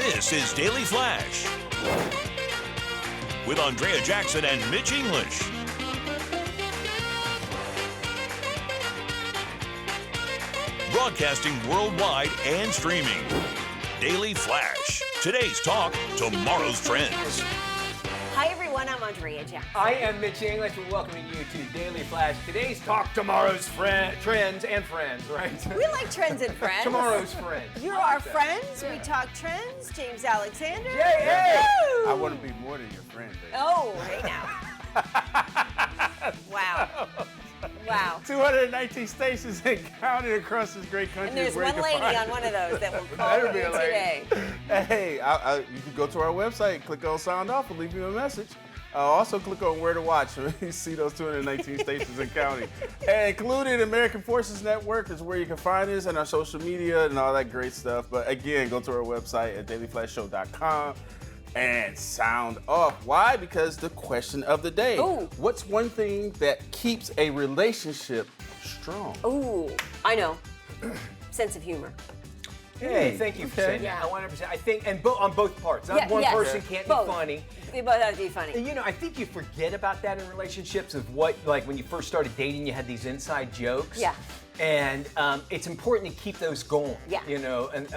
This is Daily Flash with Andrea Jackson and Mitch English. Broadcasting worldwide and streaming. Daily Flash. Today's talk, tomorrow's trends. Hi everyone, I'm Andrea Jackson. I am Mitch English. We're welcoming you to Daily Flash. Today's talk, tomorrow's trends and friends, right? We like trends and friends. Tomorrow's friends. You're our friends. We talk trends. James Alexander. Yay! I want to be more than your friend, baby. Oh, hey now. Wow. Wow. 219 stations and counting across this great country. And there's where you one can lady find on one of those that will call Better you be a lady. today. Hey, you can go to our website, click on Sound Off, and leave you a message. Also, click on Where to Watch. You see those 219 stations and counting. And included American Forces Network is where you can find us and our social media and all that great stuff. But again, go to our website at dailyflashshow.com and sound off. Why? Because the question of the day. Ooh. What's one thing that keeps a relationship strong? Ooh, I know. Sense of humor. Hey, thank you for saying Yeah. that. 100%. I think, and on both parts. Not Yeah, one yes. person can't Both. be funny. We both have to be funny. And, I think you forget about that in relationships of what, like when you first started dating, you had these inside jokes. Yeah. And it's important to keep those going. Yeah. And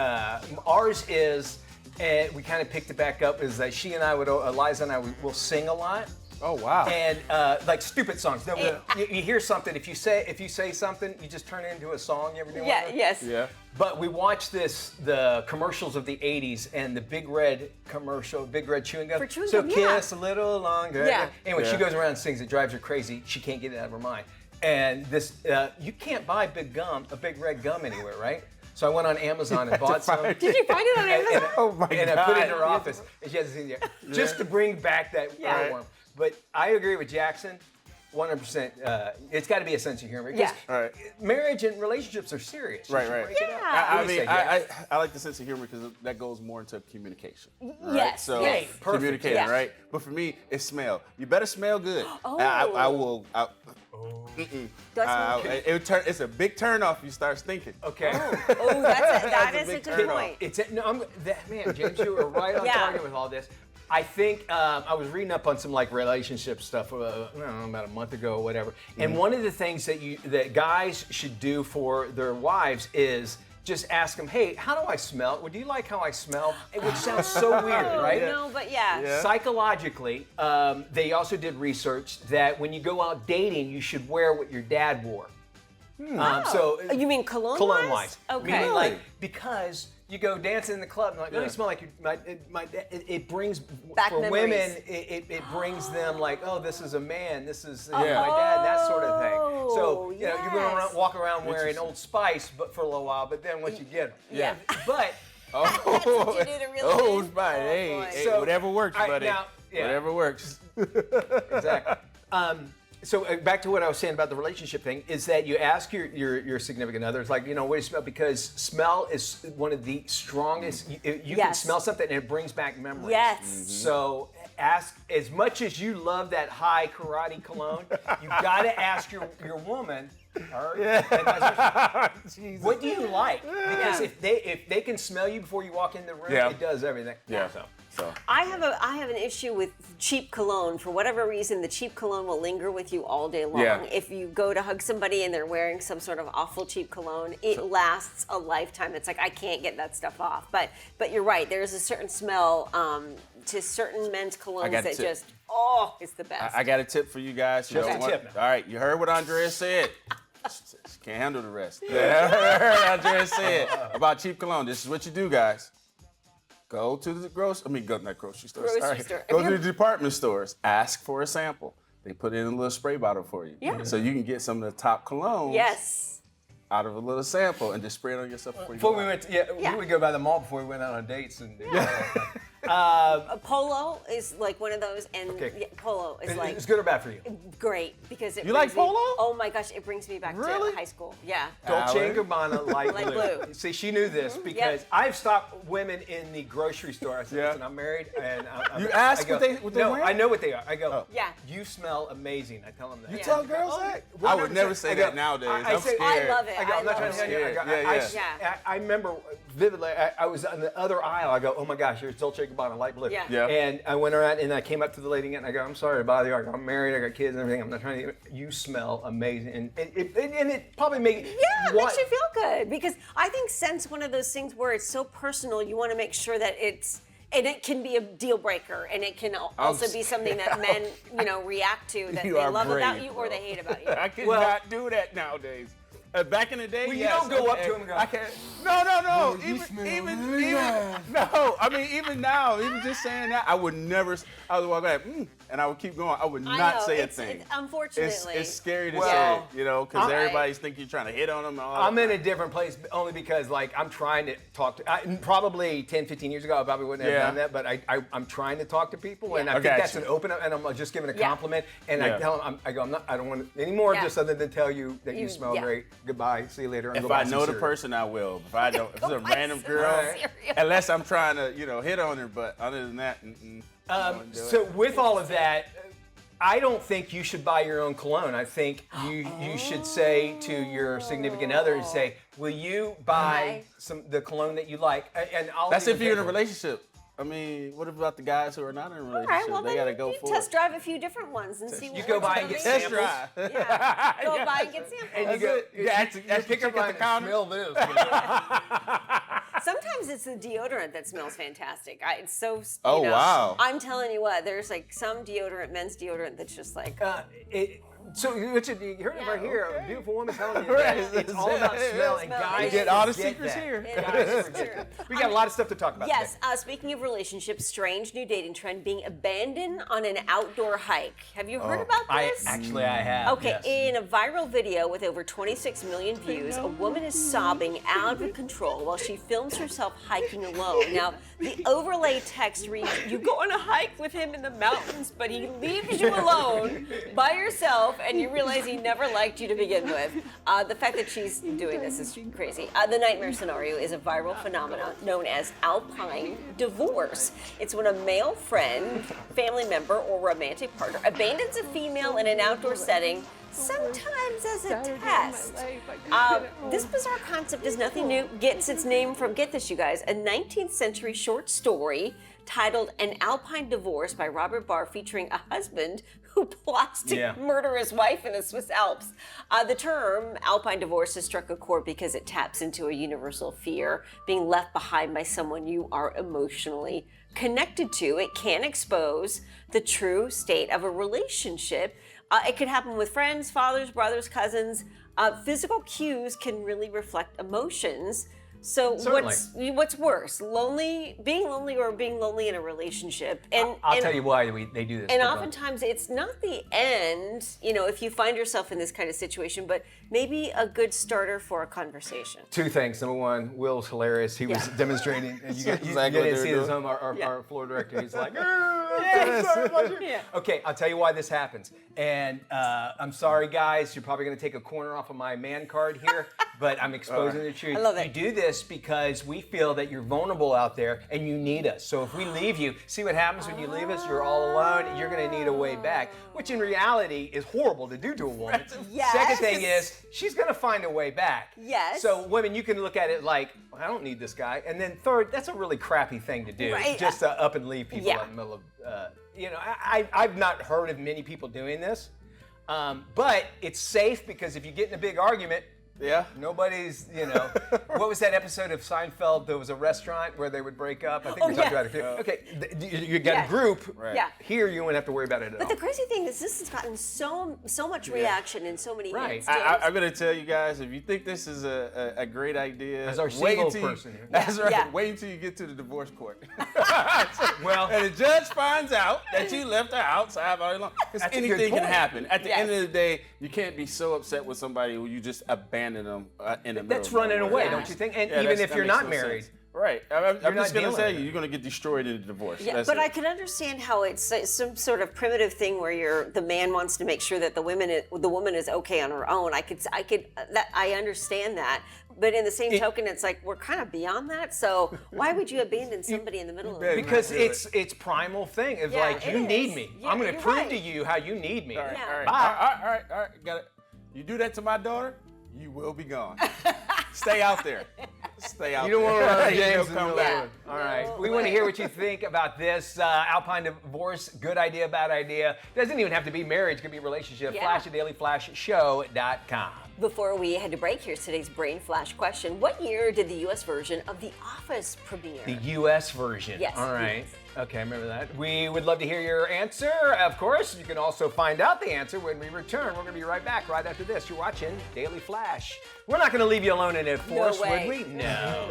ours is, and we kind of picked it back up, is that she and I Eliza and I will sing a lot. Oh, wow. And like stupid songs. No, you hear something. If you say something, you just turn it into a song. You ever do one of Yeah, those? yes. Yeah. But we watched the commercials of the 80s and the Big Red commercial, Big Red chewing gum. For chewing so gum, yeah. kiss a little longer. Yeah. Anyway, she Yeah. goes around and sings. It drives her crazy. She can't get it out of her mind. And this, you can't buy a Big Red gum anywhere, right? So I went on Amazon and bought some. find Did you find it on Amazon? Oh my And I put it in God. her office, and she hasn't seen it yet, just to bring back that Yeah. warm. But I agree with Jackson, 100%. It's got to be a sense of humor. Yeah. Because Right. marriage and relationships are serious. You Right, should right. break it up. Yeah. I What do you mean, say, Jack? I like the sense of humor because that goes more into communication. Right? Yes, So yes. Perfect. communicating, Yeah. right? But for me, it's smell. You better smell good. Oh. I will. Do I smell It's a big turn off if you start stinking. Okay. Oh, that a is a big good turn off. point. Man, James, you were right on Yeah. target with all this. I think I was reading up on some like relationship stuff I don't know, about a month ago or whatever. And one of the things that guys should do for their wives is just ask them, hey, how do I smell? Would you like how I smell? Which sounds so weird, right? No, but yeah. Yeah. Psychologically, they also did research that when you go out dating, you should wear what your dad wore. So You mean cologne? cologne-wise. Okay. Meaning, Really? like, because you go dancing in the club and like, oh, you smell like it brings Back for memories. women it brings them like, oh, this is a man, this is Yeah. my dad, that sort of thing. So you're gonna yes. walk around wearing Old Spice, but for a little while, but then once you get them, Yeah. But That's what you do to really Oh, do. fine. Oh, Hey, boy. hey, So, whatever works, all right, buddy. now, yeah. Whatever works. exactly. So back to what I was saying about the relationship thing is that you ask your significant other, it's like, what do you smell? Because smell is one of the strongest. You can Yes. smell something and it brings back memories. Yes. So ask, as much as you love that high karate cologne, you got to ask your woman. What do you like? Because if they can smell you before you walk in the room, Yeah. it does everything. Yeah. So I have an issue with cheap cologne. For whatever reason, the cheap cologne will linger with you all day long. Yeah. If you go to hug somebody and they're wearing some sort of awful cheap cologne, it lasts a lifetime. It's like I can't get that stuff off. But you're right. There's a certain smell to certain men's colognes got a that tip. just it's the best. I got a tip for you guys. You Just don't a want- tip now. All right, you heard what Andrea said. She can't handle the rest. Yeah, Andrea said about cheap cologne. This is what you do, guys. Go to the not grocery stores. Grocery sorry. store. Go If to you're- the department stores. Ask for a sample. They put it in a little spray bottle for you. Yeah. So you can get some of the top colognes Yes. out of a little sample and just spray it on yourself before you before go we out. went, we would go by the mall before we went out on dates and. Polo is like one of those, and Okay. yeah, Polo is like It's good or bad for you? great because it You like brings me- Polo? Oh my gosh, it brings me back Really? to high school. Yeah. Dolce & Gabbana light, Light blue. blue. See, she knew this because Yep. I've stopped women in the grocery store. I said, Yeah. listen, I'm married, and You ask I go, what they're no, wearing? I know what they are. I go, Oh. Yeah. you smell amazing. I tell them that. You Yeah. tell girls Oh, that? 100%. I would never say I go, that nowadays. I I'm say- scared. I love it. I go, I'm not I trying love to tell you. I, it. go, Yeah. I remember vividly, I was on the other aisle. I go, oh my gosh, here's Dolce & Gabbana light blue. Yeah. Yeah. And I went around and I came up to the lady again. And I go, I'm sorry to bother you. I go, I'm married. I got kids and everything. I'm not trying to. You smell amazing, and it probably makes Yeah, it makes you feel good because I think scent's one of those things where it's so personal. You want to make sure that and it can be a deal breaker, and it can also be something that men, react to that You they are love about brave, you or bro. they hate about you. I could Well- not do that nowadays. Back in the day, Well, you yes, don't go up okay. to him and go, I can't. No. you smell Even really bad. no. I mean, even now, even just saying that, I would never. I would walk back, and I would keep going. I would I not know, say a it's- thing. unfortunately. It's scary to Well, say, because I- everybody's think you're trying to hit on them. And all I'm that. in a different place only because I'm trying to talk to. Probably 10, 15 years ago, I probably wouldn't have Yeah. done that. But I'm trying to talk to people, and I Yeah. think I that's got an you. open up, and I'm just giving a Yeah. compliment. And Yeah. I tell them, I don't want to anymore, Yeah. just other than tell you that you You- smell yeah. great. Goodbye. See you later. and If go buy I some know the cereal. person, I will. If I don't, if it's a buy random some girl, cereal. unless I'm trying to, hit on her. But other than that, I wouldn't do it. So with all of that, I don't think you should buy your own cologne. I think you should say to your significant other and say, "Will you buy the cologne that you like?" And I'll That's even if you're in a pay for it. relationship. I mean, what about the guys who are not in a All relationship? right, well they then gotta go you for test it. drive a few different ones and see. You what go works buy for and get me. Test samples. drive. Yeah. Go Yeah. buy and get samples. And you That's go, it. Yeah, that's you the pick up chick at on the counter. Smell this. Sometimes it's the deodorant that smells fantastic. It's so. Oh, wow. I'm telling you what, there's like some deodorant, men's deodorant that's just like. So Richard, you heard it Yeah, right here. okay. A beautiful woman telling you Right. that it's all about smell, and Smell. guys You get all the forget secrets that. here. It is true. We got a lot of stuff to talk about. Yes, today. speaking of relationships, strange new dating trend being abandoned on an outdoor hike. Have you heard about this? I have. Okay, yes. in a viral video with over 26 million views, a woman is sobbing out of control while she films herself hiking alone. Now, the overlay text reads, "You go on a hike with him in the mountains, but he leaves you alone by yourself, and you realize he never liked you to begin with." The fact that she's doing this is crazy. The nightmare scenario is a viral phenomenon known as alpine divorce. It's when a male friend, family member, or romantic partner abandons a female in an outdoor setting, sometimes as a test. This bizarre concept is nothing new. Gets its name from, get this, you guys, a 19th century short story titled An Alpine Divorce by Robert Barr, featuring a husband who plots to Yeah. murder his wife in the Swiss Alps. The term alpine divorce has struck a chord because it taps into a universal fear, being left behind by someone you are emotionally connected to. It can expose the true state of a relationship. It could happen with friends, fathers, brothers, cousins. Physical cues can really reflect emotions. So Certainly. what's worse, being lonely or being lonely in a relationship? And I'll tell you why they do this. and Hold on. oftentimes it's not the end, if you find yourself in this kind of situation, but maybe a good starter for a conversation. Two things. Number one, Will's hilarious. He was Yeah. demonstrating. And you Exactly didn't what they see were this doing. home. Our floor director. He's like, Yeah. Okay, I'll tell you why this happens. And I'm sorry, guys. You're probably going to take a corner off of my man card here, but I'm exposing the truth. I love it. You do this because we feel that you're vulnerable out there and you need us. So if we leave you, see what happens when you leave us? You're all alone. You're going to need a way back, which in reality is horrible to do to a woman. Yes. Second thing is, she's going to find a way back. Yes. So women, you can look at it like, I don't need this guy. And then third, that's a really crappy thing to do. Right. Just to up and leave people Yeah. in the middle of, I've not heard of many people doing this. But it's safe because if you get in a big argument, Yeah. nobody's, what was that episode of Seinfeld? There was a restaurant where they would break up. I think Oh, we talked yeah. about it. Okay, you got Yeah. a group. Right. Yeah. Here, you won't have to worry about it at But all. the crazy thing is, this has gotten so much reaction and so many Right. hits. I'm gonna tell you guys, if you think this is a great idea, As our wait single until person here. That's right. Yeah. Wait until you get to the divorce court. Well, And the judge finds out that you left her outside all along. Because That's a good anything can point. happen. At the Yes. end of the day, you can't be so upset with somebody who you just abandon them in the middle. that's of running nowhere. away, Yeah. don't you think? And Yeah, even that if you're makes not no married. sense. Right. I'm not just going to dealing tell with you, it. you're going to get destroyed in a divorce. Yeah, That's but it. I can understand how it's some sort of primitive thing where the man wants to make sure that the woman is okay on her own. I understand that, but in the same token, it's like we're kind of beyond that. So why would you abandon somebody in the middle of better it? Because not do it's primal thing. It's Yeah, like it you is. need me. Yeah, I'm going to you're prove right. to you how you need me. All right, Yeah. all right, Bye. all right. Got it. You do that to my daughter, you will be gone. Stay out there. Stay out You don't there. want to run You James don't in come the back. middle. All right. No We want to way. hear what you think about this Alpine divorce. Good idea, bad idea. Doesn't even have to be marriage. It could be relationship. Yeah. Flash at dailyflashshow.com. Before we head to break, here's today's Brain Flash question. What year did the U.S. version of The Office premiere? The U.S. version. Yes. All right. Okay, I remember that. We would love to hear your answer. Of course, you can also find out the answer when we return. We're going to be right back right after this. You're watching Daily Flash. We're not going to leave you alone in a force, way. would we? No.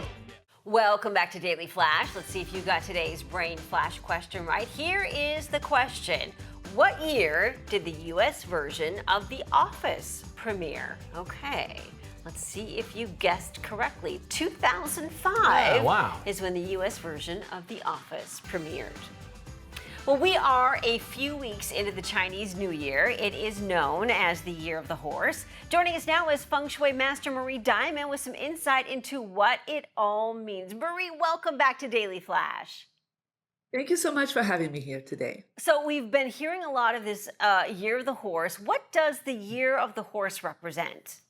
Welcome back to Daily Flash. Let's see if you got today's Brain Flash question right. Here is the question. What year did the U.S. version of The Office premiere? Okay, let's see if you guessed correctly. 2005 Oh, wow. is when the U.S. version of The Office premiered. Well, we are a few weeks into the Chinese New Year. It is known as the Year of the Horse. Joining us now is Feng Shui Master Marie Diamond with some insight into what it all means. Marie, welcome back to Daily Flash. Thank you so much for having me here today. So we've been hearing a lot of this Year of the Horse. What does the Year of the Horse represent?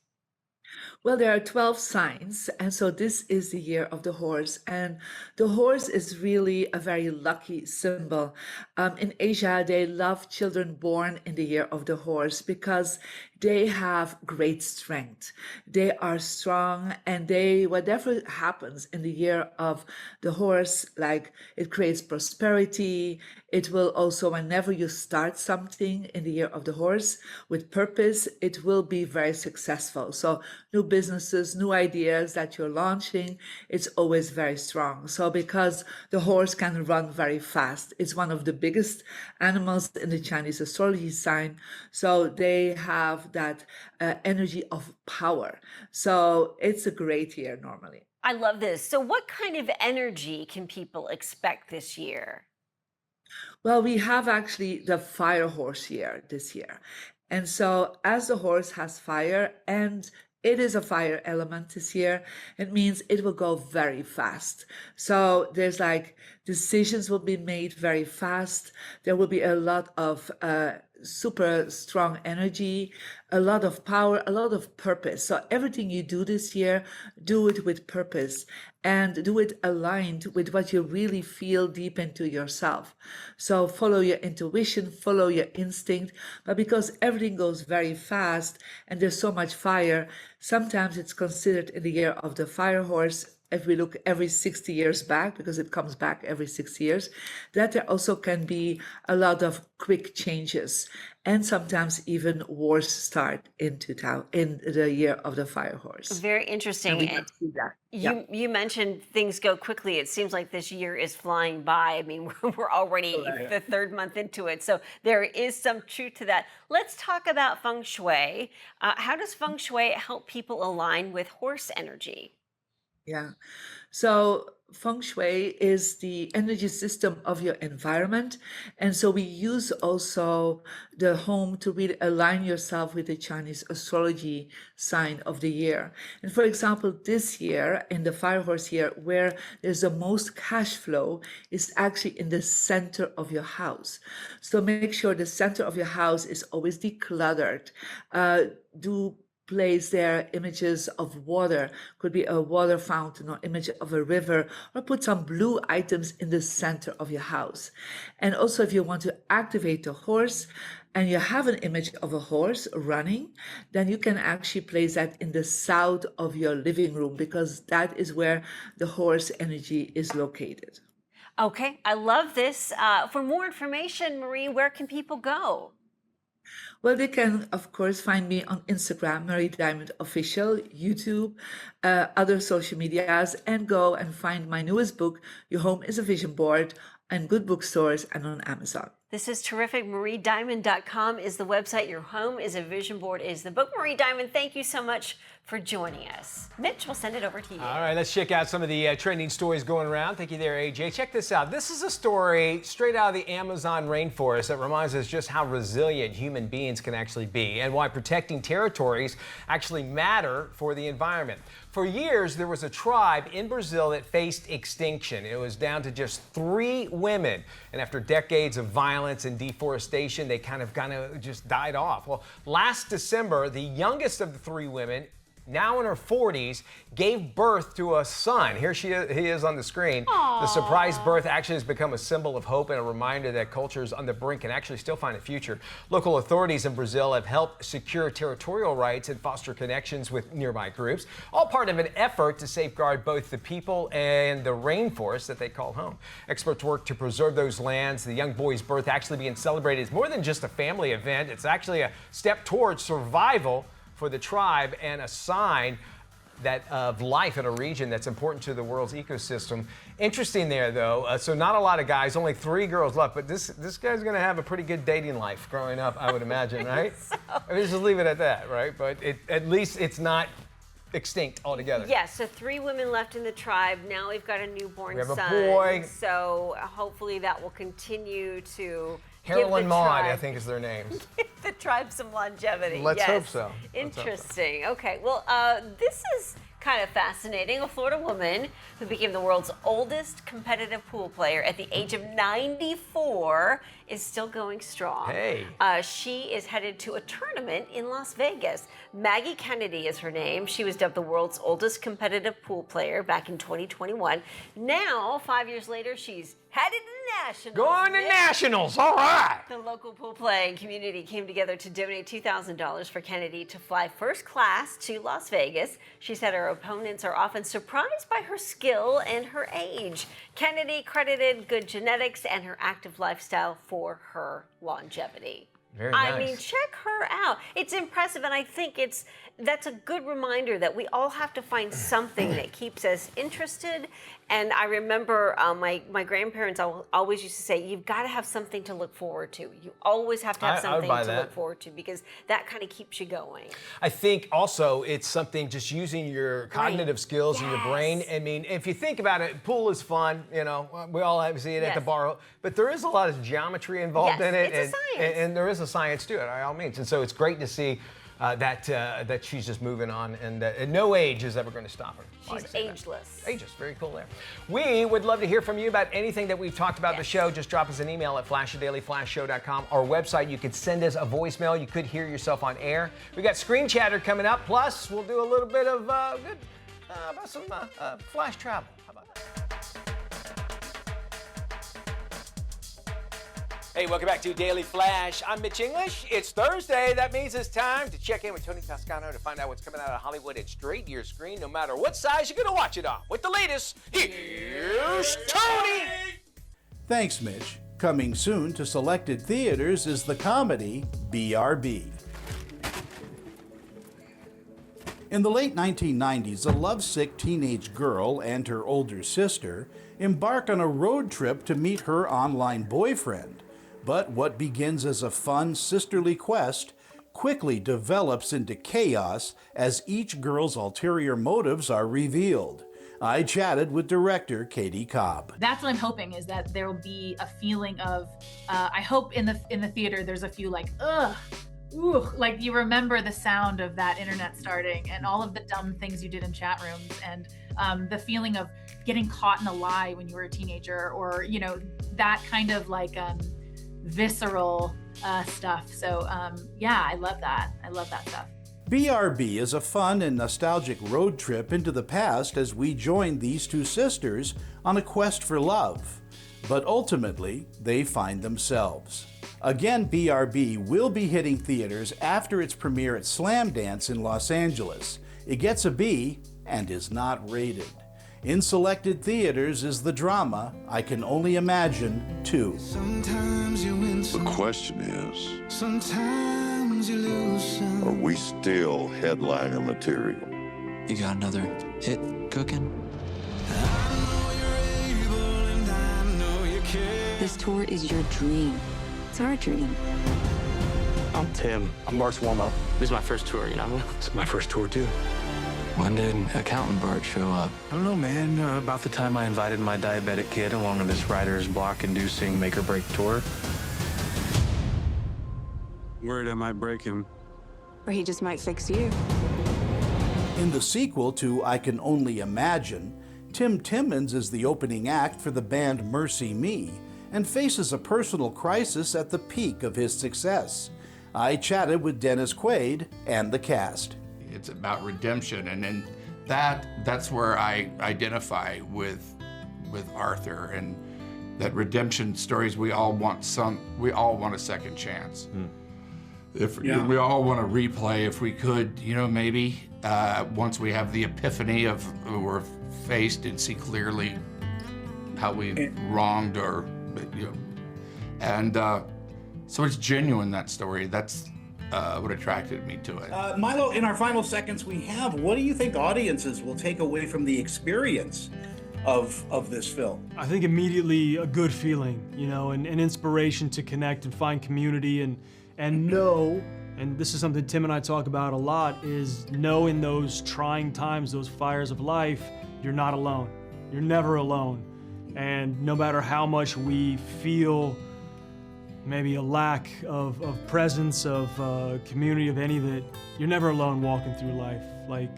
Well, there are 12 signs, and so this is the year of the horse. And the horse is really a very lucky symbol. In Asia, they love children born in the year of the horse because they have great strength. They are strong, and whatever happens in the year of the horse, like it creates prosperity. It will also, whenever you start something in the year of the horse with purpose, it will be very successful. So new businesses, new ideas that you're launching, it's always very strong. So because the horse can run very fast, it's one of the biggest animals in the Chinese astrology sign. So they have that energy of power. So it's a great year normally. I love this. So what kind of energy can people expect this year? Well, we have actually the fire horse year this year. And so as the horse has fire and it is a fire element this year, it means it will go very fast. So there's like decisions will be made very fast. There will be a lot of super strong energy, a lot of power, a lot of purpose. So everything you do this year, do it with purpose and do it aligned with what you really feel deep into yourself. So follow your intuition, follow your instinct, but because everything goes very fast and there's so much fire, sometimes it's considered in the year of the fire horse. If we look every 60 years back, because it comes back every 6 years, that there also can be a lot of quick changes and sometimes even wars start in the year of the fire horse. Very interesting. And we can see that. You mentioned things go quickly. It seems like this year is flying by. I mean, we're already the third month into it. So there is some truth to that. Let's talk about feng shui. How does feng shui help people align with horse energy? Yeah. So feng shui is the energy system of your environment. And so we use also the home to really align yourself with the Chinese astrology sign of the year. And for example, this year in the fire horse year, where there's the most cash flow is actually in the center of your house. So make sure the center of your house is always decluttered. Place there images of water, could be a water fountain or image of a river, or put some blue items in the center of your house. And also if you want to activate the horse and you have an image of a horse running, then you can actually place that in the south of your living room because that is where the horse energy is located. Okay, I love this. For more information, Marie, where can people go? Well, they can, of course, find me on Instagram, Marie Diamond Official, YouTube, other social medias, and go and find my newest book, Your Home is a Vision Board, and good bookstores and on Amazon. This is terrific. MarieDiamond.com is the website. Your Home is a Vision Board is the book. Marie Diamond, thank you so much for joining us. Mitch, we'll send it over to you. All right, let's check out some of the trending stories going around. Thank you there, AJ. Check this out. This is a story straight out of the Amazon rainforest that reminds us just how resilient human beings can actually be and why protecting territories actually matter for the environment. For years, there was a tribe in Brazil that faced extinction. It was down to just 3 women. And after decades of violence and deforestation, they kind of just died off. Well, last December, the youngest of the 3 women, now in her 40s, gave birth to a son. Here he is on the screen. Aww. The surprise birth actually has become a symbol of hope and a reminder that cultures on the brink can actually still find a future. Local authorities in Brazil have helped secure territorial rights and foster connections with nearby groups, all part of an effort to safeguard both the people and the rainforest that they call home. Experts work to preserve those lands. The young boy's birth actually being celebrated is more than just a family event. It's actually a step towards survival for the tribe and a sign that of life in a region that's important to the world's ecosystem. Interesting there, though. So not a lot of guys, only 3 girls left, but this guy's going to have a pretty good dating life growing up, I would imagine, right? I mean, just leave it at that, right? But at least it's not extinct altogether. Yes, so 3 women left in the tribe. Now we've got a newborn son. We have a boy. So hopefully that will continue to Harold and Maude, tribe, I think is their names. give the tribe some longevity. Let's hope so. Interesting. Okay, well, this is kind of fascinating. A Florida woman who became the world's oldest competitive pool player at the age of 94 is still going strong. Hey. She is headed to a tournament in Las Vegas. Maggie Kennedy is her name. She was dubbed the world's oldest competitive pool player back in 2021. Now, 5 years later, she's headed to nationals. Going to nationals, all right. The local pool playing community came together to donate $2,000 for Kennedy to fly first class to Las Vegas. She said her opponents are often surprised by her skill and her age. Kennedy credited good genetics and her active lifestyle for her longevity. Very nice. I mean, check her out. It's impressive, and I think that's a good reminder that we all have to find something that keeps us interested. And I remember my grandparents always used to say, you've got to have something to look forward to. You always have to have something to look forward to, because that kind of keeps you going. I think also it's something just using your cognitive skills and your brain. I mean, if you think about it, pool is fun, you know, we all have to see it at the bar, but there is a lot of geometry involved in it. It's a science. And there is a science to it, by all means. And so it's great to see that she's just moving on, and no age is ever going to stop her. She's ageless. Ageless, very cool there. We would love to hear from you about anything that we've talked about the show. Just drop us an email at flashdailyflashshow.com. Our website, you could send us a voicemail. You could hear yourself on air. We got Screen Chatter coming up. Plus, we'll do a little bit of about some flash travel. How about that? Hey, welcome back to Daily Flash. I'm Mitch English. It's Thursday. That means it's time to check in with Tony Toscano to find out what's coming out of Hollywood and straight to your screen, no matter what size you're going to watch it on. With the latest, here's Tony! Thanks, Mitch. Coming soon to selected theaters is the comedy BRB. In the late 1990s, a lovesick teenage girl and her older sister embark on a road trip to meet her online boyfriend. But what begins as a fun sisterly quest quickly develops into chaos as each girl's ulterior motives are revealed. I chatted with director Katie Cobb. That's what I'm hoping, is that there will be a feeling of, I hope in the theater there's a few like, ugh, ooh, like you remember the sound of that internet starting and all of the dumb things you did in chat rooms, and the feeling of getting caught in a lie when you were a teenager, or, you know, that kind of like visceral stuff. So yeah, I love that. I love that stuff. BRB is a fun and nostalgic road trip into the past as we join these two sisters on a quest for love. But ultimately, they find themselves. Again, BRB will be hitting theaters after its premiere at Slamdance in Los Angeles. It gets a B and is not rated. In selected theaters is the drama I Can Only Imagine 2. Sometimes you win some. The question is, Sometimes you lose some. are we still headliner material? You got another hit cooking? I know you're able and I know you care. This tour is your dream. It's our dream. I'm Tim. I'm Mark's warm-up. This is my first tour, you know? It's my first tour, too. When did accountant Bart show up? I don't know, man. About the time I invited my diabetic kid along on this writer's block-inducing make-or-break tour. Worried I might break him. Or he just might fix you. In the sequel to I Can Only Imagine, Tim Timmons is the opening act for the band Mercy Me and faces a personal crisis at the peak of his success. I chatted with Dennis Quaid and the cast. It's about redemption, and then that's where I identify with Arthur, and that redemption stories. We all want a second chance. We all want to replay if we could, maybe once we have the epiphany of we're faced and see clearly how we wronged or, so it's genuine, that story. That's what attracted me to it. Milo, in our final seconds what do you think audiences will take away from the experience of this film? I think immediately a good feeling, an inspiration to connect and find community and know, and this is something Tim and I talk about a lot, is know in those trying times, those fires of life, you're not alone. You're never alone. And no matter how much we feel maybe a lack of presence, of community, of any of it, you're never alone walking through life. Like,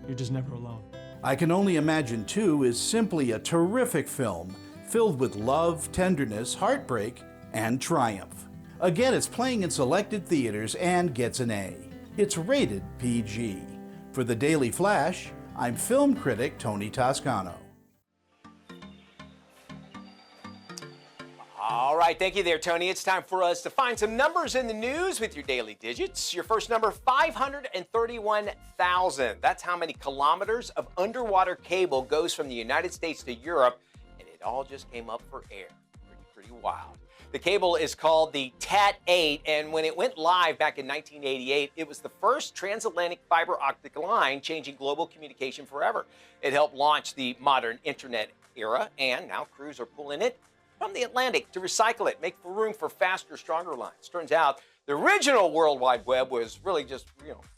you're just never alone. I Can Only Imagine 2 is simply a terrific film filled with love, tenderness, heartbreak, and triumph. Again, it's playing in selected theaters and gets an A. It's rated PG. For the Daily Flash, I'm film critic Tony Toscano. All right, thank you there, Tony. It's time for us to find some numbers in the news with your daily digits. Your first number, 531,000. That's how many kilometers of underwater cable goes from the United States to Europe, and it all just came up for air. Pretty wild. The cable is called the TAT-8, and when it went live back in 1988, it was the first transatlantic fiber optic line changing global communication forever. It helped launch the modern internet era, and now crews are pulling it from the Atlantic to recycle it, make room for faster, stronger lines. Turns out the original World Wide Web was really just,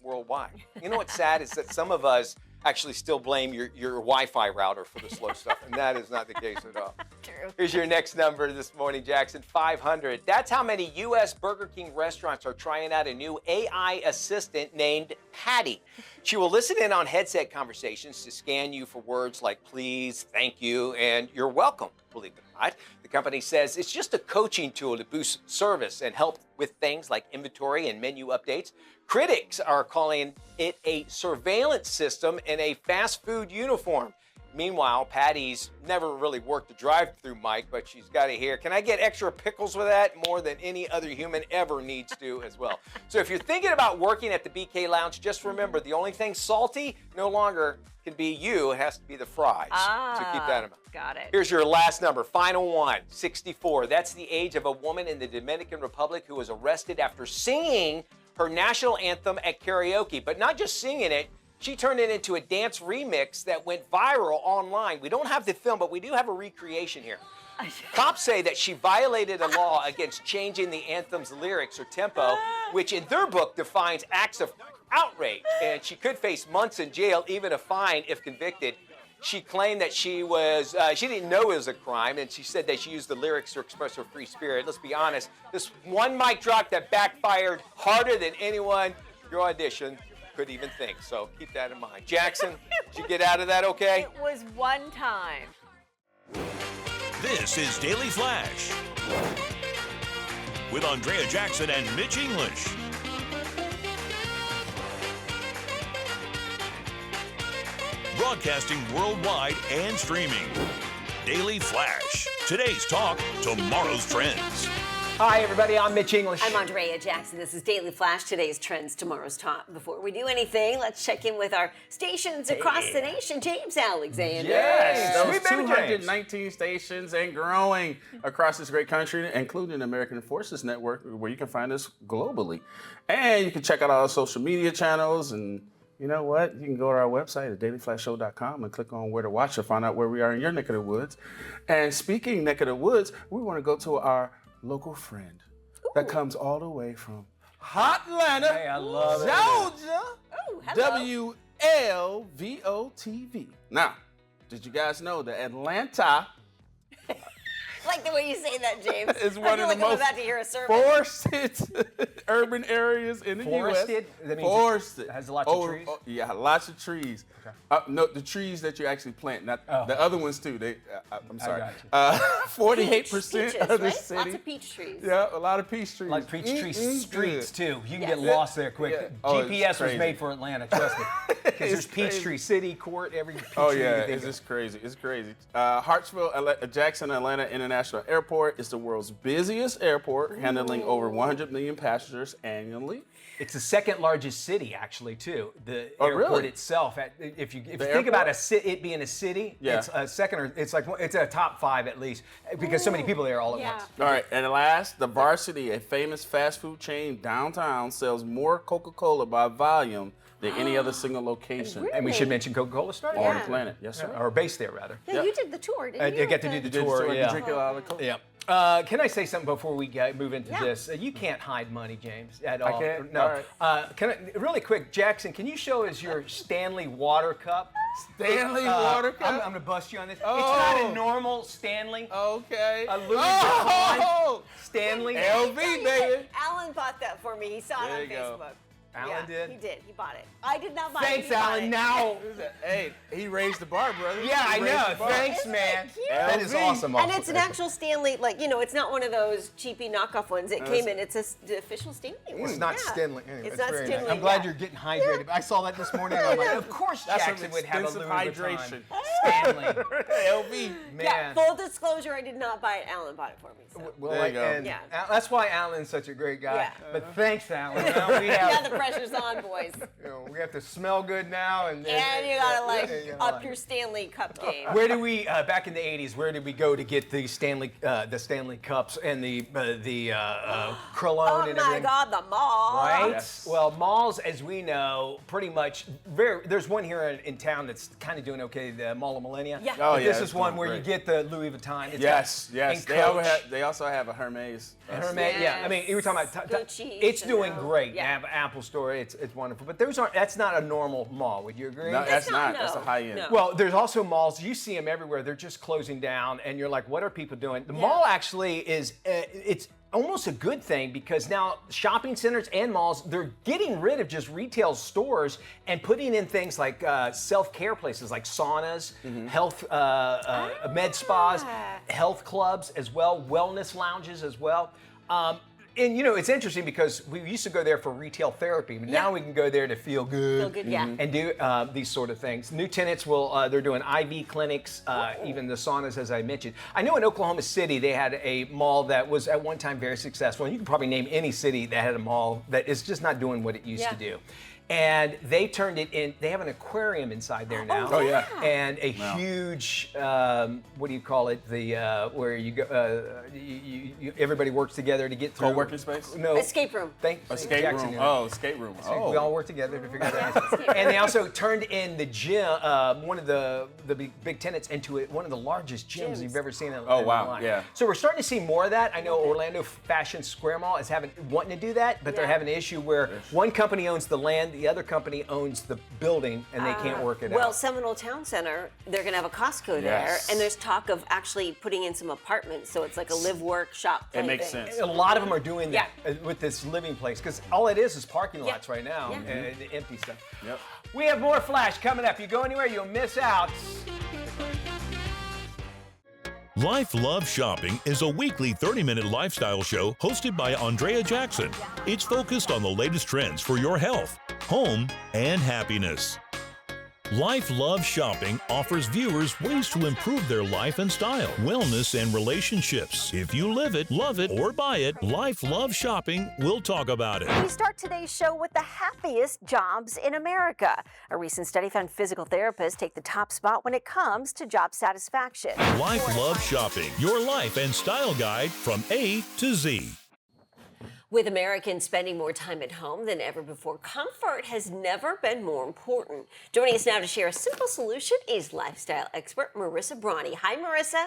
worldwide. You know what's sad is that some of us actually still blame your Wi-Fi router for the slow stuff, and that is not the case at all. True. Here's your next number this morning, Jackson, 500. That's how many U.S. Burger King restaurants are trying out a new AI assistant named Patty. She will listen in on headset conversations to scan you for words like please, thank you, and you're welcome, believe it or not. The company says it's just a coaching tool to boost service and help with things like inventory and menu updates. Critics are calling it a surveillance system in a fast food uniform. Meanwhile, Patty's never really worked the drive-through, Mike, but she's got to hear, can I get extra pickles with that? More than any other human ever needs to as well. So if you're thinking about working at the BK Lounge, just remember the only thing salty no longer can be you. It has to be the fries. So keep that in mind. Got it. Here's your last number, final one, 64. That's the age of a woman in the Dominican Republic who was arrested after singing her national anthem at karaoke, but not just singing it. She turned it into a dance remix that went viral online. We don't have the film, but we do have a recreation here. Cops say that she violated a law against changing the anthem's lyrics or tempo, which in their book defines acts of outrage, and she could face months in jail, even a fine if convicted. She claimed that she didn't know it was a crime, and she said that she used the lyrics to express her free spirit. Let's be honest, this one mic drop that backfired harder than anyone your audition could even think. So keep that in mind. Jackson, did you get out of that okay? It was one time. This is Daily Flash with Andrea Jackson and Mitch English. Broadcasting worldwide and streaming. Daily Flash. Today's talk, tomorrow's trends. Hi, everybody. I'm Mitch English. I'm Andrea Jackson. This is Daily Flash, today's trends, tomorrow's talk. Before we do anything, let's check in with our stations across the nation. James Alexander. Yes, those Sweet baby 219 stations and growing across this great country, including the American Forces Network, where you can find us globally. And you can check out our social media channels, and you know what? You can go to our website at dailyflashshow.com and click on where to watch to find out where we are in your neck of the woods. And speaking neck of the woods, we want to go to our local friend that comes all the way from Hotlanta, Hey, I love it. Georgia, Oh, hello. LVOTV. Now, did you guys know that Atlanta I like the way you say that, James. is I one feel of like the I'm most about to hear a sermon. forested urban areas in the Forested? U.S. That means Forested. it has lots of trees? Yeah, lots of trees. No, the trees that you actually plant, not the other ones too. I'm sorry. 48% Peaches, of the right? city. Lots of peach trees. Yeah, a lot of peach trees. Like peach tree streets too. You can get Yes. lost there quick. Yeah. Oh, it's GPS was crazy. made for Atlanta, trust me. Because there's It's crazy. Peachtree City, Court, every Peachtree Oh you yeah, can think it's of. just crazy. It's crazy. Hartsfield Jackson Atlanta International Airport is the world's busiest airport, handling over 100 million passengers annually. It's the second largest city, actually, too. The Oh, airport really? itself. If you think airport? about it being a city, Yeah. it's a second, or it's like it's a top 5 at least, because so many people there all at once. All right, and last, the Varsity, a famous fast food chain downtown, sells more Coca-Cola by volume than any other single location. And we should mention Coca-Cola started on the planet. Yes, sir. Or based there, rather. Yeah, you did the tour, didn't you? I get to do the tour. You Yeah. drink a lot of Coke. Yeah. Can I say something before we move into this? You can't hide money, James, at all. can't? No. All right. Can I, really quick, Jackson, can you show us your Stanley water cup? Stanley water cup? I'm going to bust you on this. Oh. It's not a normal Stanley. Okay. A Louis Vuitton Stanley. LV, baby. Alan bought that for me. He saw it There on you go. Facebook. Alan did? He did. He bought it. I did not buy Thanks, it. He bought Alan. it. Now. Hey, he raised the bar, brother. Yeah, I He raised know. the bar. Thanks, Isn't man. it cute? That is LV. awesome. And it's an actual Stanley, like, it's not one of those cheapy knockoff ones. It came in, it's the official Stanley one. It's not Yeah. Stanley. Anyway, It's it's not very Stanley. nice. I'm glad yeah. you're getting hydrated. I saw that this morning. I'm like, of course That's some Jackson would have a extensive Louis hydration. Vuitton Stanley. LV. Man. Yeah, full disclosure, I did not buy it. Alan bought it for me. So. Well, There you go. and Yeah. That's why Alan's such a great guy. Yeah. But thanks, Alan. Now we Now have, the pressure's on, boys. we have to smell good now, and And you gotta yeah, up your Stanley Cup game. Where did we back in the '80s? Where did we go to get the Stanley Cups and the Krylon Oh and my everything? God, the mall. Right. Yes. Well, malls, as we know, pretty much. There's one here in town that's kind of doing okay. The Mall of Millennia. Yeah. Oh, But yeah, this it's is one doing where great. you get the Louis Vuitton. It's Yes, got- yes. and They also have a Hermes. Hermes, yeah. I mean, you were talking about Gucci, it's doing Chanel. great. Yeah. Apple Store, it's wonderful. But that's not a normal mall. Would you agree? No, that's not, not. That's a no. high end. No. Well, there's also malls. You see them everywhere. They're just closing down, and you're like, what are people doing? The mall actually is. It's almost a good thing because now shopping centers and malls, they're getting rid of just retail stores and putting in things like self-care places like saunas, health med spas, health clubs as well, wellness lounges as well. And it's interesting because we used to go there for retail therapy, but now we can go there to feel good, Feel good, yeah. and do these sort of things. New tenants they're doing IV clinics, even the saunas, as I mentioned. I know in Oklahoma City they had a mall that was at one time very successful, and you can probably name any city that had a mall that is just not doing what it used to do. And they turned it in. They have an aquarium inside there now. Oh, yeah. And a huge, what do you call it? The where you go, everybody works together to get through. Co-working space? No. Escape room. Escape Jackson, room. yeah. Oh, escape room. We all work together to figure that out. And they also turned in the gym, one of the big tenants, into one of the largest gyms you've ever seen in Oh, in wow. life. Yeah. So we're starting to see more of that. I know Orlando Fashion Square Mall is wanting to do that, but they're having an issue where one company owns the land, the other company owns the building, and they can't work it Well, out. Seminole Town Center, they're going to have a Costco there, Yes. and there's talk of actually putting in some apartments, so it's like a live, work, shop. It play makes thing. sense. A lot of them are doing that with this living place because all it is parking Yeah. lots right now Yeah. and empty stuff. Yep. We have more Flash coming up. You go anywhere, you'll miss out. Life Love Shopping is a weekly 30-minute lifestyle show hosted by Andrea Jackson. It's focused on the latest trends for your health, home, and happiness. Life Love Shopping offers viewers ways to improve their life and style, wellness, and relationships. If you live it, love it, or buy it, Life Love Shopping will talk about it. We start today's show with the happiest jobs in America. A recent study found physical therapists take the top spot when it comes to job satisfaction. Life Love Shopping, your life and style guide from A to Z. With Americans spending more time at home than ever before, comfort has never been more important. Joining us now to share a simple solution is lifestyle expert Marissa Bronny. Hi, Marissa.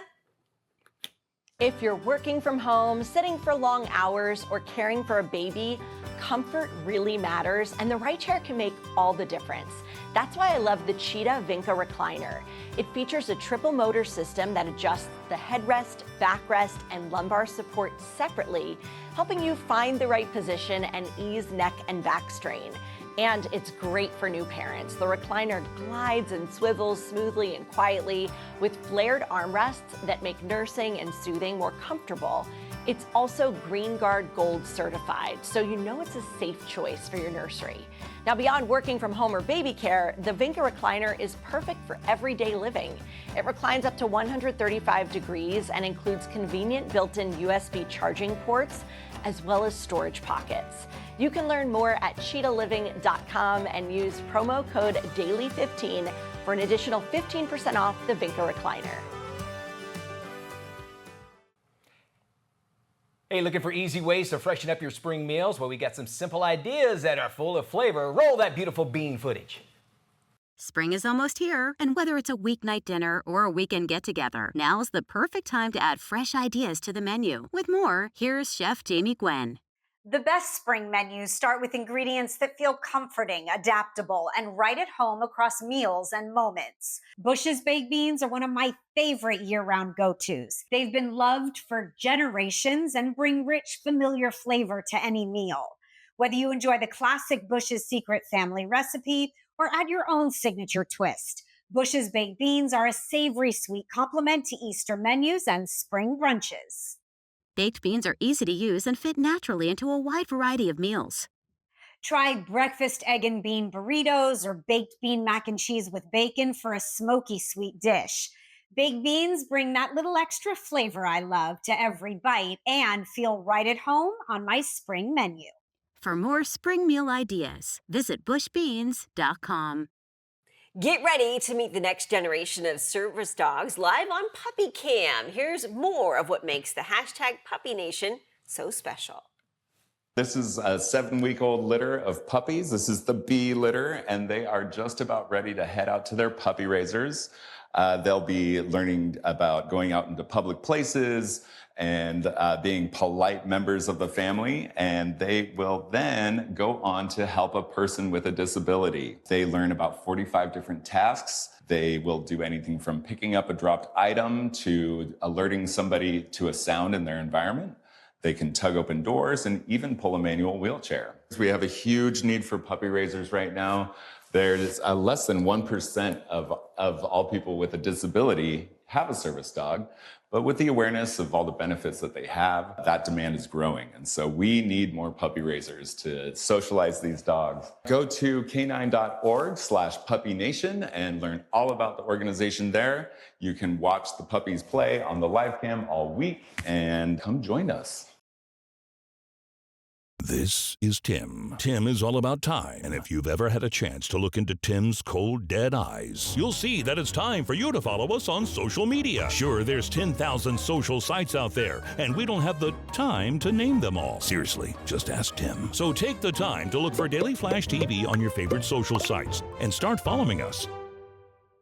If you're working from home, sitting for long hours, or caring for a baby, comfort really matters, and the right chair can make all the difference. That's why I love the Cheetah Vinca recliner. It features a triple motor system that adjusts the headrest, backrest, and lumbar support separately, helping you find the right position and ease neck and back strain. And it's great for new parents. The recliner glides and swivels smoothly and quietly with flared armrests that make nursing and soothing more comfortable. It's also Green Guard Gold certified, so you know it's a safe choice for your nursery. Now, beyond working from home or baby care, the Vinca recliner is perfect for everyday living. It reclines up to 135 degrees and includes convenient built-in USB charging ports, as well as storage pockets. You can learn more at cheetahliving.com and use promo code DAILY15 for an additional 15% off the Vinca recliner. Hey, looking for easy ways to freshen up your spring meals? Well, we got some simple ideas that are full of flavor. Roll that beautiful bean footage. Spring is almost here, and whether it's a weeknight dinner or a weekend get-together, now's the perfect time to add fresh ideas to the menu. With more, here's Chef Jamie Gwen. The best spring menus start with ingredients that feel comforting, adaptable, and right at home across meals and moments. Bush's baked beans are one of my favorite year-round go-tos. They've been loved for generations and bring rich, familiar flavor to any meal. Whether you enjoy the classic Bush's Secret family recipe or add your own signature twist, Bush's baked beans are a savory, sweet complement to Easter menus and spring brunches. Baked beans are easy to use and fit naturally into a wide variety of meals. Try breakfast egg and bean burritos or baked bean mac and cheese with bacon for a smoky sweet dish. Baked beans bring that little extra flavor I love to every bite and feel right at home on my spring menu. For more spring meal ideas, visit bushbeans.com. Get ready to meet the next generation of service dogs live on Puppy Cam. Here's more of what makes the hashtag Puppy Nation so special. This is a 7-week-old litter of puppies. This is the B litter, and they are just about ready to head out to their puppy raisers. They'll be learning about going out into public places and being polite members of the family, and they will then go on to help a person with a disability. They learn about 45 different tasks. They will do anything from picking up a dropped item to alerting somebody to a sound in their environment. They can tug open doors and even pull a manual wheelchair. We have a huge need for puppy raisers right now. There's less than 1% of all people with a disability have a service dog, but with the awareness of all the benefits that they have, that demand is growing. And so we need more puppy raisers to socialize these dogs. Go to canine.org/puppynation and learn all about the organization there. You can watch the puppies play on the live cam all week and come join us. This is Tim. Tim is all about time, and if you've ever had a chance to look into Tim's cold, dead eyes, you'll see that it's time for you to follow us on social media. Sure, there's 10,000 social sites out there, and we don't have the time to name them all. Seriously, just ask Tim. So take the time to look for Daily Flash TV on your favorite social sites and start following us.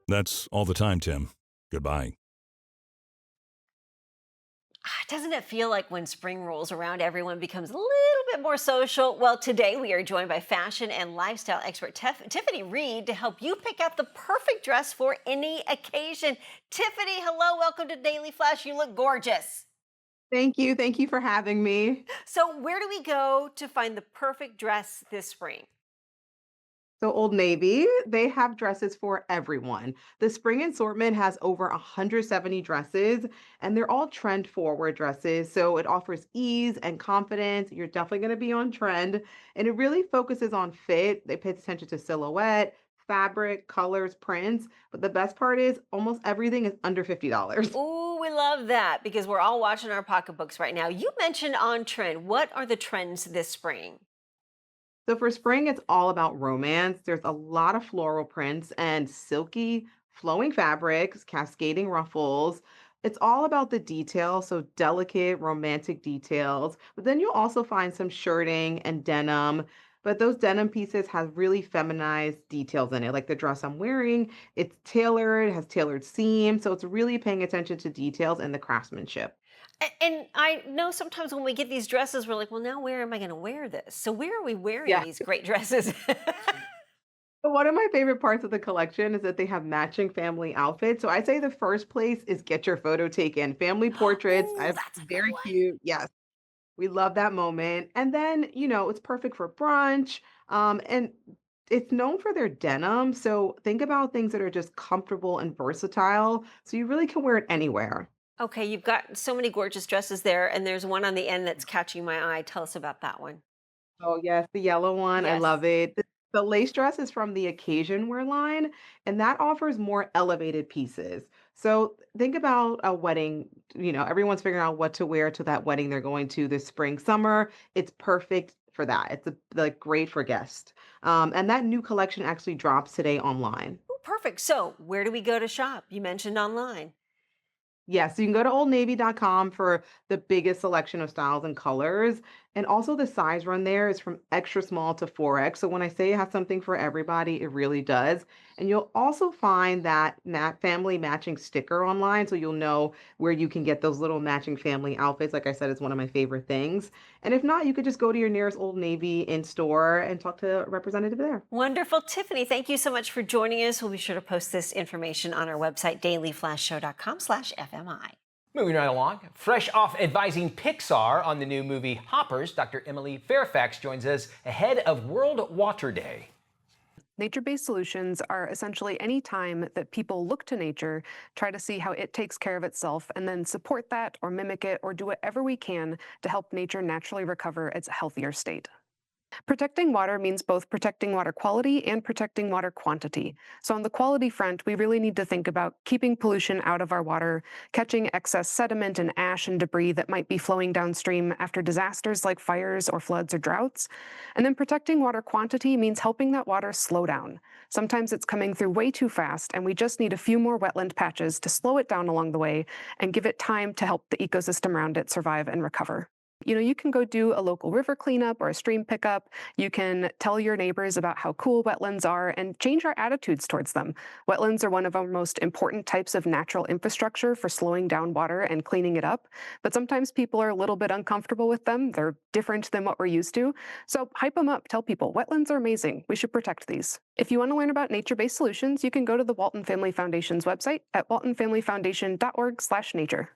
That's all the time, Tim. Goodbye. Doesn't it feel like when spring rolls around, everyone becomes a little bit more social? Well, today we are joined by fashion and lifestyle expert Tiffany Reed to help you pick out the perfect dress for any occasion. Tiffany, hello, welcome to Daily Flash. You look gorgeous. Thank you. Thank you for having me. So where do we go to find the perfect dress this spring? So Old Navy, they have dresses for everyone. The spring assortment has over 170 dresses, and they're all trend forward dresses. So it offers ease and confidence. You're definitely going to be on trend, and it really focuses on fit. They pay attention to silhouette, fabric, colors, prints. But the best part is almost everything is under $50. Ooh, we love that because we're all watching our pocketbooks right now. You mentioned on trend. What are the trends this spring? So for spring, it's all about romance. There's a lot of floral prints and silky, flowing fabrics, cascading ruffles. It's all about the detail, so delicate, romantic details. But then you'll also find some shirting and denim. but those denim pieces have really feminized details in it. Like the dress I'm wearing, it's tailored, has tailored seams, so it's really paying attention to details and the craftsmanship. And I know sometimes when we get these dresses, we're like, well, now where am I going to wear this? So where are we wearing Yeah. these great dresses? But one of my favorite parts of the collection is that they have matching family outfits. So I'd say the first place is get your photo taken. Family portraits, very cute. Yes, we love that moment. And then, it's perfect for brunch. And it's known for their denim. So think about things that are just comfortable and versatile. So you really can wear it anywhere. Okay, you've got so many gorgeous dresses there, and there's one on the end that's catching my eye. Tell us about that one. Oh, yes, the yellow one. I Yes. love it. The lace dress is from the occasion wear line, and that offers more elevated pieces. So think about a wedding. Everyone's figuring out what to wear to that wedding they're going to this spring, summer. It's perfect for that. It's like great for guests. And that new collection actually drops today online. Oh, perfect. So where do we go to shop? You mentioned online. Yes, so you can go to oldnavy.com for the biggest selection of styles and colors. And also the size run there is from extra small to 4X. So when I say it has something for everybody, it really does. And you'll also find that family matching sticker online. So you'll know where you can get those little matching family outfits. Like I said, it's one of my favorite things. And if not, you could just go to your nearest Old Navy in store and talk to a representative there. Wonderful. Tiffany, thank you so much for joining us. We'll be sure to post this information on our website, dailyflashshow.com/FMI. Moving right along, fresh off advising Pixar on the new movie Hoppers, Dr. Emily Fairfax joins us ahead of World Water Day. Nature-based solutions are essentially any time that people look to nature, try to see how it takes care of itself, and then support that or mimic it or do whatever we can to help nature naturally recover its healthier state. Protecting water means both protecting water quality and protecting water quantity. So on the quality front, we really need to think about keeping pollution out of our water, catching excess sediment and ash and debris that might be flowing downstream after disasters like fires or floods or droughts. And then protecting water quantity means helping that water slow down. Sometimes it's coming through way too fast, and we just need a few more wetland patches to slow it down along the way and give it time to help the ecosystem around it survive and recover. You can go do a local river cleanup or a stream pickup. You can tell your neighbors about how cool wetlands are and change our attitudes towards them. Wetlands are one of our most important types of natural infrastructure for slowing down water and cleaning it up. But sometimes people are a little bit uncomfortable with them. They're different than what we're used to. So hype them up. Tell people wetlands are amazing. We should protect these. If you want to learn about nature-based solutions, you can go to the Walton Family Foundation's website at waltonfamilyfoundation.org/nature.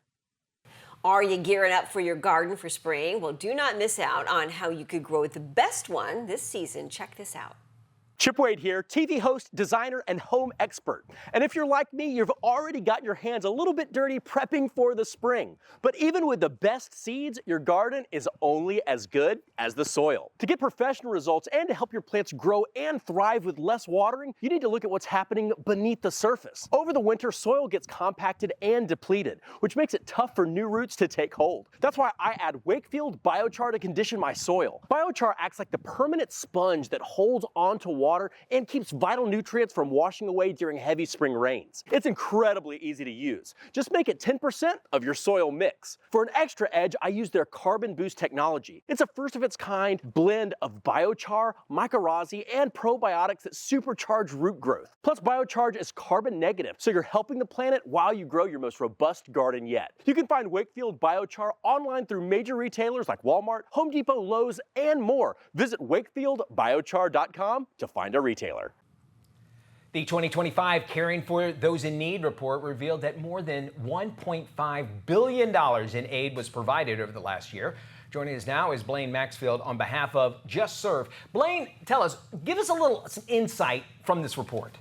Are you gearing up for your garden for spring? Well, do not miss out on how you could grow the best one this season. Check this out. Chip Wade here, TV host, designer, and home expert. And if you're like me, you've already got your hands a little bit dirty prepping for the spring. But even with the best seeds, your garden is only as good as the soil. To get professional results and to help your plants grow and thrive with less watering, you need to look at what's happening beneath the surface. Over the winter, soil gets compacted and depleted, which makes it tough for new roots to take hold. That's why I add Wakefield Biochar to condition my soil. Biochar acts like the permanent sponge that holds onto water and keeps vital nutrients from washing away during heavy spring rains. It's incredibly easy to use. Just make it 10% of your soil mix. For an extra edge, I use their Carbon Boost technology. It's a first-of-its-kind blend of biochar, mycorrhizae, and probiotics that supercharge root growth. Plus, biochar is carbon negative, so you're helping the planet while you grow your most robust garden yet. You can find Wakefield Biochar online through major retailers like Walmart, Home Depot, Lowe's, and more. Visit wakefieldbiochar.com to find a retailer. The 2025 Caring for Those in Need report revealed that more than $1.5 billion in aid was provided over the last year. Joining us now is Blaine Maxfield on behalf of Just Serve. Blaine, tell us, give us some insight from this report.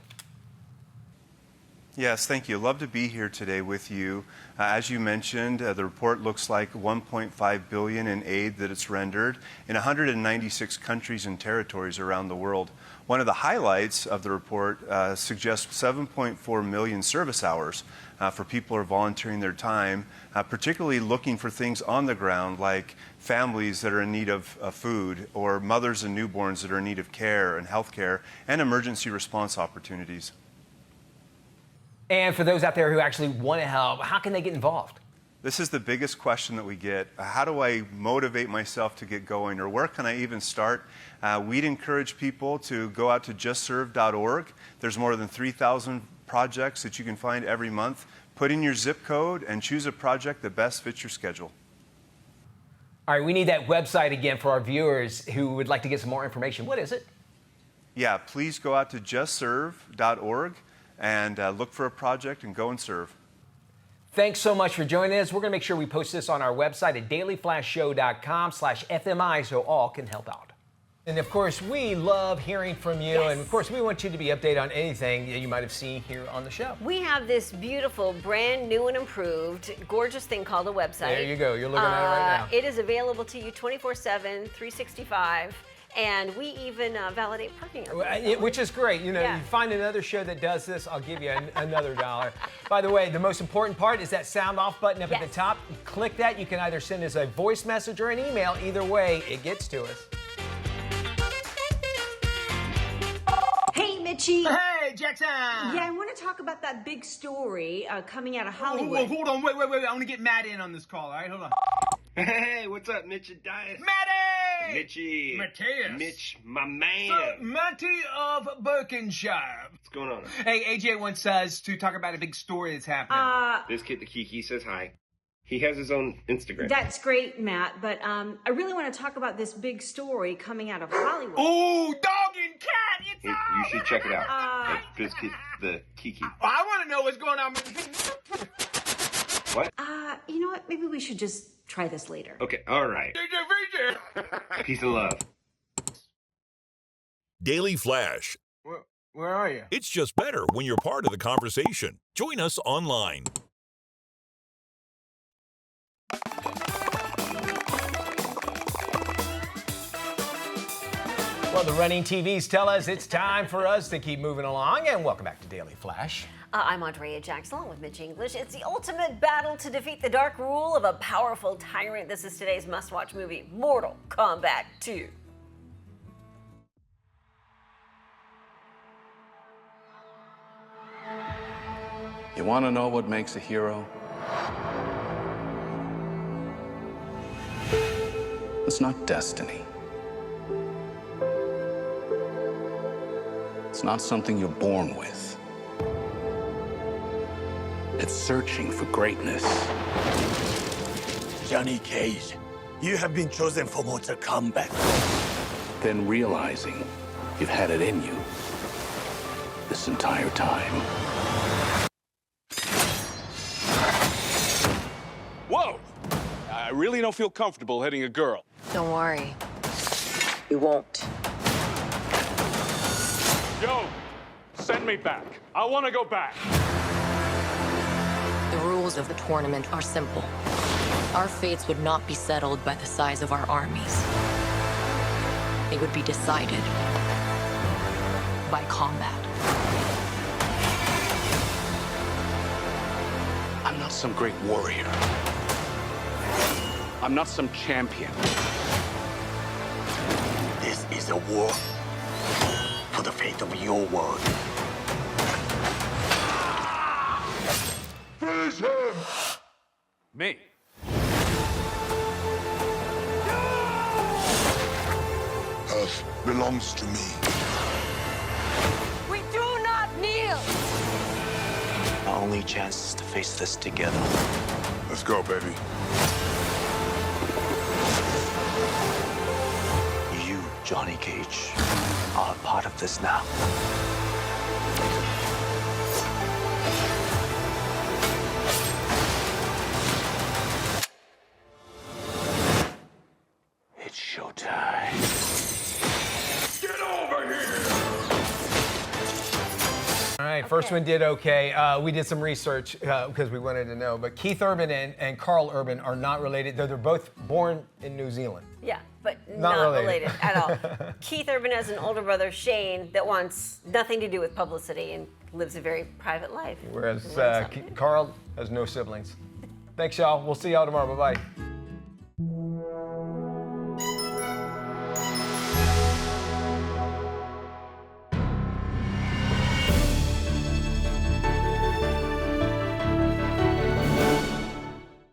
Yes, thank you. Love to be here today with you. As you mentioned, the report looks like $1.5 billion in aid that it's rendered in 196 countries and territories around the world. One of the highlights of the report suggests 7.4 million service hours for people who are volunteering their time, particularly looking for things on the ground like families that are in need of food, or mothers and newborns that are in need of care and health care, and emergency response opportunities. And for those out there who actually want to help, how can they get involved? This is the biggest question that we get. How do I motivate myself to get going, or where can I even start? We'd encourage people to go out to justserve.org. There's more than 3,000 projects that you can find every month. Put in your zip code and choose a project that best fits your schedule. All right, we need that website again for our viewers who would like to get some more information. What is it? Yeah, please go out to justserve.org and look for a project and go and serve. Thanks so much for joining us. We're going to make sure we post this on our website at dailyflashshow.com/FMI so all can help out. And of course, we love hearing from you. Yes. And of course, we want you to be updated on anything that you might have seen here on the show. We have this beautiful, brand new and improved, gorgeous thing called a website. There you go. You're looking at it right now. It is available to you 24/7, 365. And we even validate parking. Which is great. You know, Yeah. you find another show that does this, I'll give you another $1. By the way, the most important part is that sound off button up at the top. Click that. You can either send us a voice message or an email. Either way, it gets to us. Hey, Mitchie. Hey, Jackson. Yeah, I want to talk about that big story coming out of Hollywood. Hold on. Wait. I want to get Matt in on this call. All right, hold on. Hey, what's up, Mitch and Dias? Matty! Mitchie. Mateus. Mitch, my man. So, Matty of Berkshire. What's going on? Hey, AJ wants us to talk about a big story that's happening. This kid, the Kiki, says hi. He has his own Instagram. That's great, Matt, but I really want to talk about this big story coming out of Hollywood. Ooh, dog and cat! It's You should check it out. This kid, the Kiki. I want to know what's going on. What? You know what? Maybe we should just try this later. Okay, all right. Peace and love. Daily Flash. Where are you? It's just better when you're part of the conversation. Join us online. Well, the running TVs tell us it's time for us to keep moving along, and welcome back to Daily Flash. I'm Andrea Jackson along with Mitch English. It's the ultimate battle to defeat the dark rule of a powerful tyrant. This is today's must-watch movie, Mortal Kombat 2. You want to know what makes a hero? It's not destiny. It's not something you're born with. It's searching for greatness. Johnny Cage, you have been chosen for Mortal Kombat. Then realizing you've had it in you this entire time. Whoa! I really don't feel comfortable hitting a girl. Don't worry. You won't. Yo, send me back. I want to go back. The rules of the tournament are simple. Our fates would not be settled by the size of our armies. They would be decided by combat. I'm not some great warrior. I'm not some champion. This is a war for the fate of your world. Finish him! Me? Earth belongs to me. We do not kneel! Our only chance is to face this together. Let's go, baby. You, Johnny Cage, are a part of this now. It's showtime. Get over here! All right, first one did okay. We did some research because we wanted to know, but Keith Urban and Carl Urban are not related, though they're both born in New Zealand. Yeah, but Not not related. related at all. Keith Urban has an older brother, Shane, that wants nothing to do with publicity and lives a very private life. Whereas Carl has no siblings. Thanks, y'all. We'll see y'all tomorrow. Bye-bye.